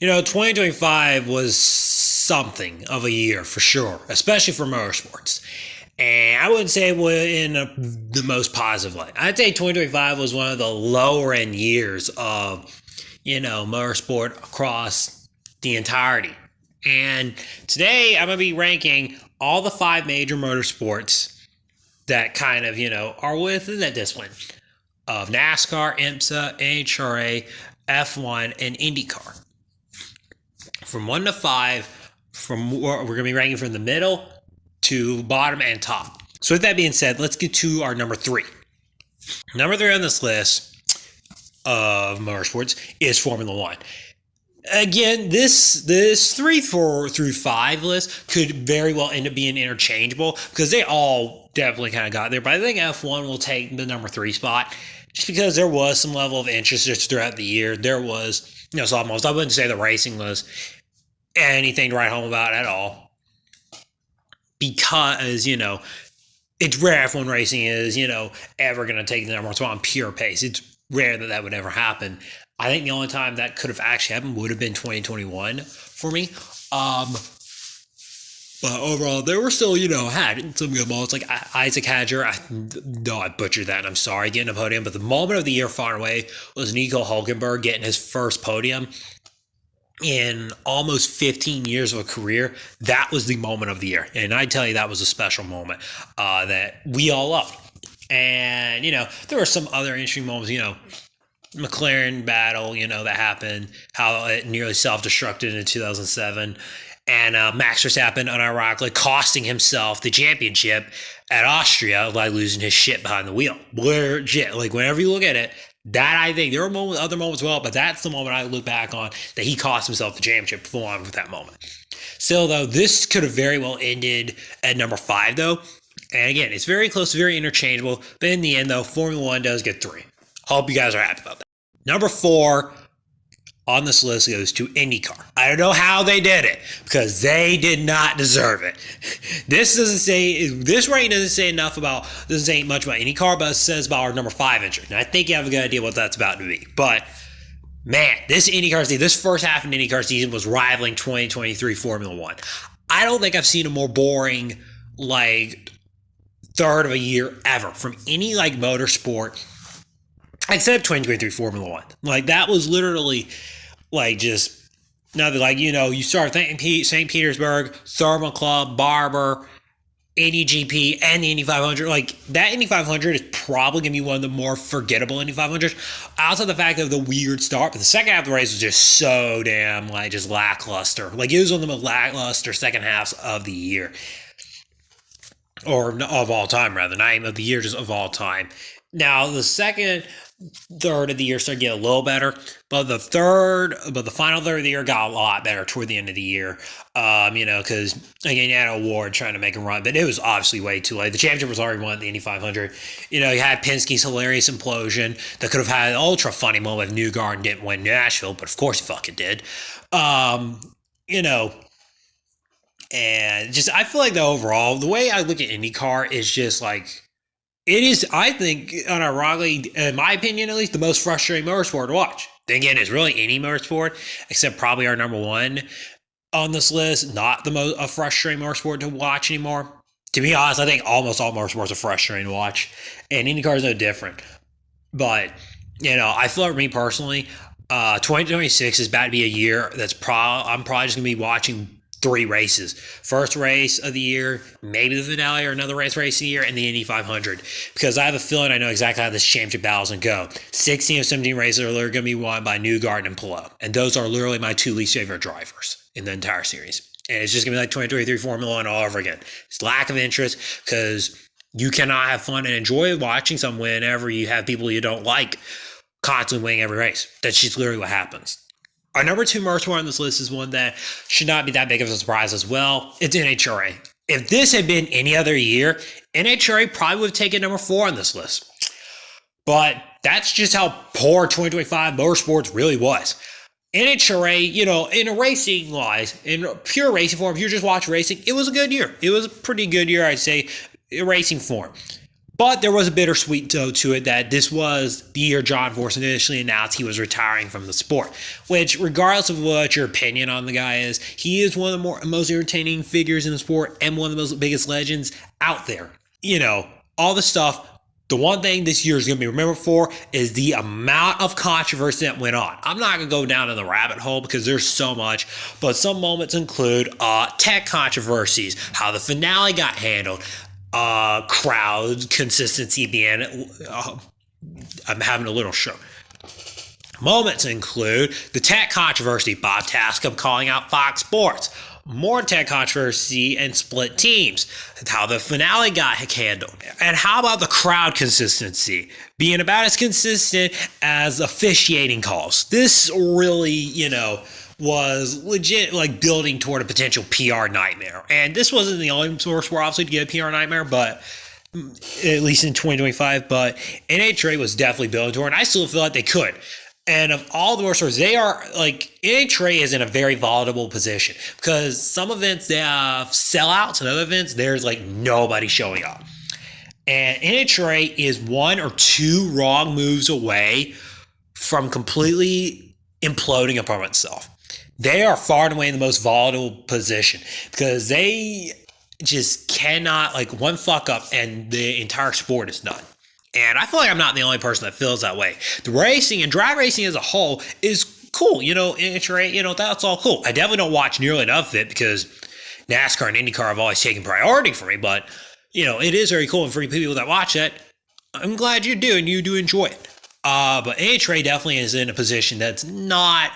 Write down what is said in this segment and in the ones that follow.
2025 was something of a year for sure, especially for motorsports. And I wouldn't say it was in the most positive light. I'd say 2025 was one of the lower end years of, motorsport across the entirety. And today I'm going to be ranking all the 5 major motorsports that kind of, are within that discipline of NASCAR, Imsa, NHRA, F1, and Indycar. From 1 to 5, we're going to be ranking from the middle to bottom and top. So with that being said, let's get to our number 3. Number 3 on this list of motorsports is Formula 1. Again, this 3 through 5 list could very well end up being interchangeable because they all definitely kind of got there. But I think F1 will take the number 3 spot just because there was some level of interest just throughout the year. There was, so almost, I wouldn't say the racing was anything to write home about at all because, it's rare F1 racing is, ever going to take the number 1 spot on pure pace. It's rare that would ever happen. I think the only time that could have actually happened would have been 2021 for me. But overall, there were still, had some good moments. Like Isaac Hadger, I butchered that, and I'm sorry, getting a podium. But the moment of the year far and away was Nico Hulkenberg getting his first podium in almost 15 years of a career. That was the moment of the year. And I tell you, that was a special moment that we all loved. And, there were some other interesting moments, McLaren battle, that happened, how it nearly self-destructed in 2007. And Max Verstappen, unironically, costing himself the championship at Austria by losing his shit behind the wheel. Legit. Like, whenever you look at it, that I think, there were other moments as well, but that's the moment I look back on that he cost himself the championship full on with that moment. Still, though, this could have very well ended at number 5, though. And again, it's very close, very interchangeable. But in the end, though, Formula 1 does get 3. Hope you guys are happy about that. Number 4 on this list goes to IndyCar. I don't know how they did it because they did not deserve it. This rating doesn't say much about IndyCar, but it says about our number 5 entry. And I think you have a good idea what that's about to be. But man, this IndyCar season, this first half of the IndyCar season was rivaling 2023 Formula 1. I don't think I've seen a more boring, third of a year ever from any, motorsport except 2023 Formula 1. That was literally, just nothing. You start thinking St. Petersburg, Thermal Club, Barber, Indy GP, and the Indy 500. That Indy 500 is probably going to be one of the more forgettable Indy 500s. Outside the fact of the weird start, but the second half of the race was just so damn, just lackluster. It was one of the most lackluster second halves of the year. Or of all time, rather. Not even of the year, just of all time. Now, the third of the year started to get a little better, but the final third of the year got a lot better toward the end of the year. Because again, you had an award trying to make a run, but it was obviously way too late. The championship was already won at the Indy 500. You had Penske's hilarious implosion that could have had an ultra funny moment if Newgarden didn't win Nashville, but of course he fucking did. And just, I feel like overall, the way I look at IndyCar is just it is, I think, unironically, in my opinion at least, the most frustrating motorsport to watch. Then again, it's really any motorsport, except probably our number 1 on this list, not the most frustrating motorsport to watch anymore. To be honest, I think almost all motorsports are frustrating to watch, and IndyCar is no different. But, I feel like for me personally, 2026 is about to be a year that's I'm probably just going to be watching 3 races. First race of the year, maybe the finale or another race of the year, and the Indy 500. Because I have a feeling I know exactly how this championship battle is going to go. 16 of 17 races are literally going to be won by Newgarden and Palou. And those are literally my 2 least favorite drivers in the entire series. And it's just going to be like 2023 Formula 1 all over again. It's lack of interest because you cannot have fun and enjoy watching someone whenever you have people you don't like constantly winning every race. That's just literally what happens. Our number 2 motorsport on this list is one that should not be that big of a surprise as well. It's NHRA. If this had been any other year, NHRA probably would have taken number 4 on this list. But that's just how poor 2025 motorsports really was. NHRA, in a racing wise, in pure racing form, if you just watch racing, it was a good year. It was a pretty good year, I'd say, in racing form. But there was a bittersweet note to it that this was the year John Force initially announced he was retiring from the sport, which, regardless of what your opinion on the guy is, he is one of the most entertaining figures in the sport and one of the biggest legends out there. All the stuff. The one thing this year is going to be remembered for is the amount of controversy that went on. I'm not going to go down in the rabbit hole because there's so much, but some moments include tech controversies, how the finale got handled, crowd consistency being, I'm having a little show. Moments include the tech controversy, Bob Tascam calling out Fox Sports, more tech controversy and split teams, how the finale got handled, and how about the crowd consistency being about as consistent as officiating calls. This really, was legit like building toward a potential PR nightmare. And this wasn't the only source where obviously to get a PR nightmare, but at least in 2025, but NHRA was definitely building toward, and I still feel like they could. And of all the worst, they are like NHRA is in a very volatile position because some events they have sellouts and other events there's like nobody showing up. And NHRA is one or two wrong moves away from completely imploding upon itself. They are far and away in the most volatile position because they just cannot, like, one fuck up and the entire sport is done. And I feel like I'm not the only person that feels that way. The racing and drag racing as a whole is cool. NHRA, that's all cool. I definitely don't watch nearly enough of it because NASCAR and Indycar have always taken priority for me. But, it is very cool. And for people that watch that, I'm glad you do and you do enjoy it. But NHRA definitely is in a position that's not,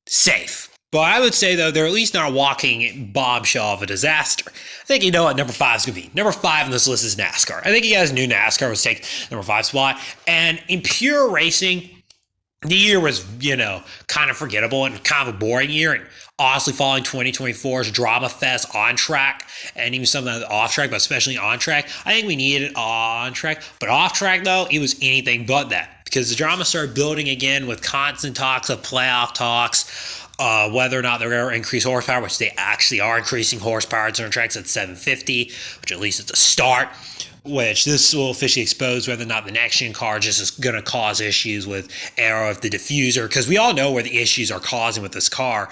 safe. But I would say, though, they're at least not a walking bombshell of a disaster. I think you know what number 5 is going to be. Number 5 on this list is NASCAR. I think you guys knew NASCAR was taking number 5 spot. And in pure racing, the year was, kind of forgettable and kind of a boring year. And honestly, following 2024's drama fest on track and even some of the off track, but especially on track, I think we needed it on track. But off track, though, it was anything but that because the drama started building again with constant talks of playoff talks. Whether or not they're going to increase horsepower, which they actually are increasing horsepower at certain tracks at 750, which at least it's a start, which this will officially expose whether or not the next-gen car just is going to cause issues with aero of the diffuser, because we all know where the issues are causing with this car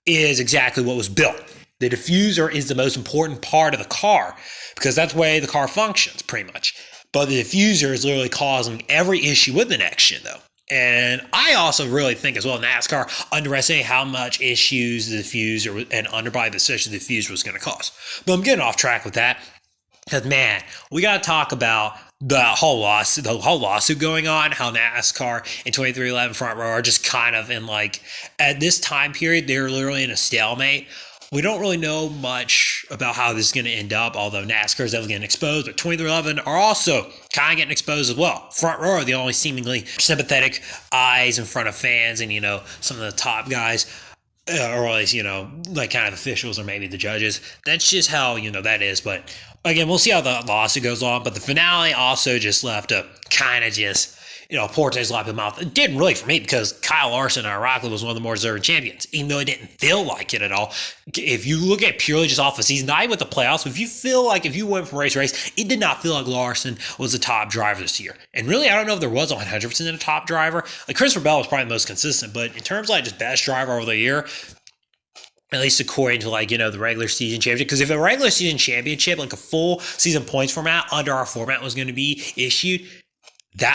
is exactly what was built. The diffuser is the most important part of the car because that's the way the car functions, pretty much. But the diffuser is literally causing every issue with the next-gen, though. And I also really think as well NASCAR underestimated how much issues the diffuser and underbody, especially the diffuser, was going to cause. But I'm getting off track with that because, man, we got to talk about the whole lawsuit going on, how NASCAR and 2311 Front Row are just kind of in at this time period, they're literally in a stalemate. We don't really know much about how this is going to end up, although NASCAR is definitely getting exposed, but 2311 are also kind of getting exposed as well. Front Row are the only seemingly sympathetic eyes in front of fans and, some of the top guys, or at least, kind of officials or maybe the judges. That's just how, that is. But again, we'll see how the lawsuit goes on. But the finale also just left a kind of just, poor taste in the mouth. It didn't really for me because Kyle Larson, ironically, was one of the more deserving champions, even though it didn't feel like it at all. If you look at purely just off the season, not even with the playoffs, if you feel like if you went from race to race, it did not feel like Larson was the top driver this year. And really, I don't know if there was 100% a top driver. Christopher Bell was probably the most consistent, but in terms of just best driver over the year, at least according to the regular season championship. Because if a regular season championship, a full season points format under our format was going to be issued,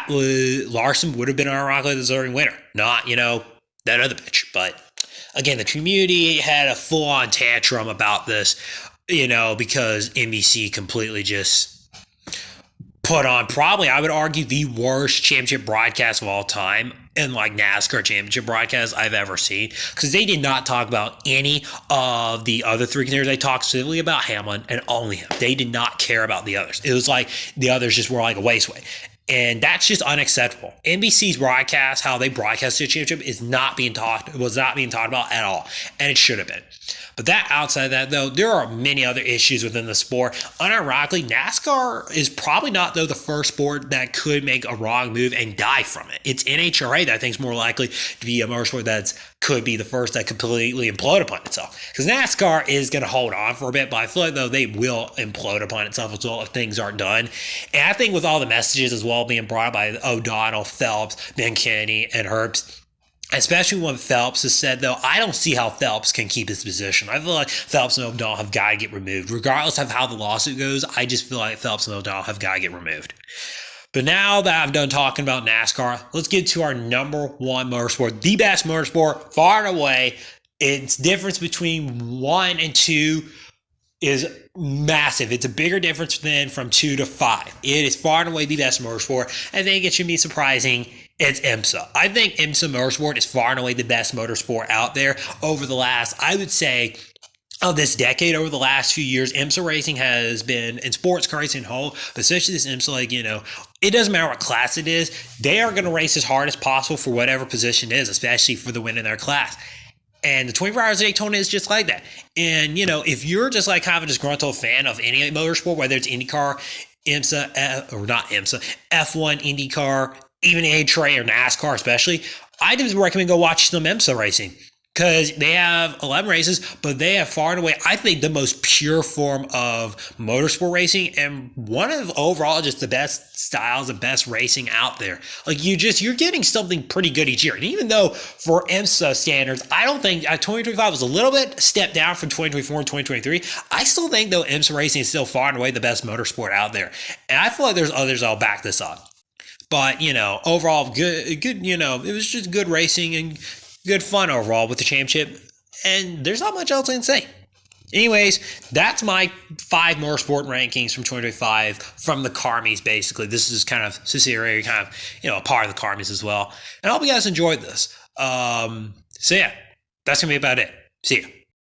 Larson would have been our ironically deserving winner, not, that other bitch. But again, the community had a full-on tantrum about this, because NBC completely just put on probably, I would argue, the worst championship broadcast of all time in NASCAR championship broadcast I've ever seen, because they did not talk about any of the other three contenders. They talked specifically about Hamlin and only him. They did not care about the others. It was like the others just were like a wasteway. And that's just unacceptable. NBC's broadcast, how they broadcast the championship, was not being talked about at all. And it should have been. But outside of that, though, there are many other issues within the sport. Unironically, NASCAR is probably not, though, the first sport that could make a wrong move and die from it. It's NHRA that I think is more likely to be a motorsport that's could be the first that completely implode upon itself. Because NASCAR is going to hold on for a bit, but I feel like, though, they will implode upon itself as well if things aren't done. And I think with all the messages as well being brought by O'Donnell, Phelps, Ben Kennedy, and Herbst, especially when Phelps has said, though, I don't see how Phelps can keep his position. I feel like Phelps and O'Donnell have got to get removed. Regardless of how the lawsuit goes, I just feel like Phelps and O'Donnell have got to get removed. But now that I've done talking about NASCAR, let's get to our number one motorsport, the best motorsport, far and away. Its difference between 1 and 2 is massive. It's a bigger difference than from 2 to 5. It is far and away the best motorsport. I think it should be surprising. It's Imsa. I think Imsa Motorsport is far and away the best motorsport out there over the last, I would say, of this decade. Over the last few years, Imsa racing has been, in sports car racing whole, but especially this Imsa, like, it doesn't matter what class it is. They are going to race as hard as possible for whatever position it is, especially for the win in their class. And the 24 Hours of Daytona is just like that. And, if you're just like kind of a disgruntled fan of any motorsport, whether it's IndyCar, Imsa, or not Imsa, F1, IndyCar, even A-Tray or NASCAR especially, I just recommend go watch some Imsa racing. Because they have 11 races, but they have far and away, I think, the most pure form of motorsport racing, and one of overall just the best styles, the best racing out there. Like, you're getting something pretty good each year. And even though for IMSA standards, I don't think 2025 was a little bit stepped down from 2024 and 2023. I still think, though, IMSA racing is still far and away the best motorsport out there. And I feel like there's others that'll back this up. But, overall, good, it was just good racing and good fun overall with the championship, and there's not much else I can say. Anyways, that's my 5 motorsport rankings from 2025 from the Carmys, basically. This is kind of subsidiary, kind of, a part of the Carmys as well. And I hope you guys enjoyed this. So yeah, that's going to be about it. See ya.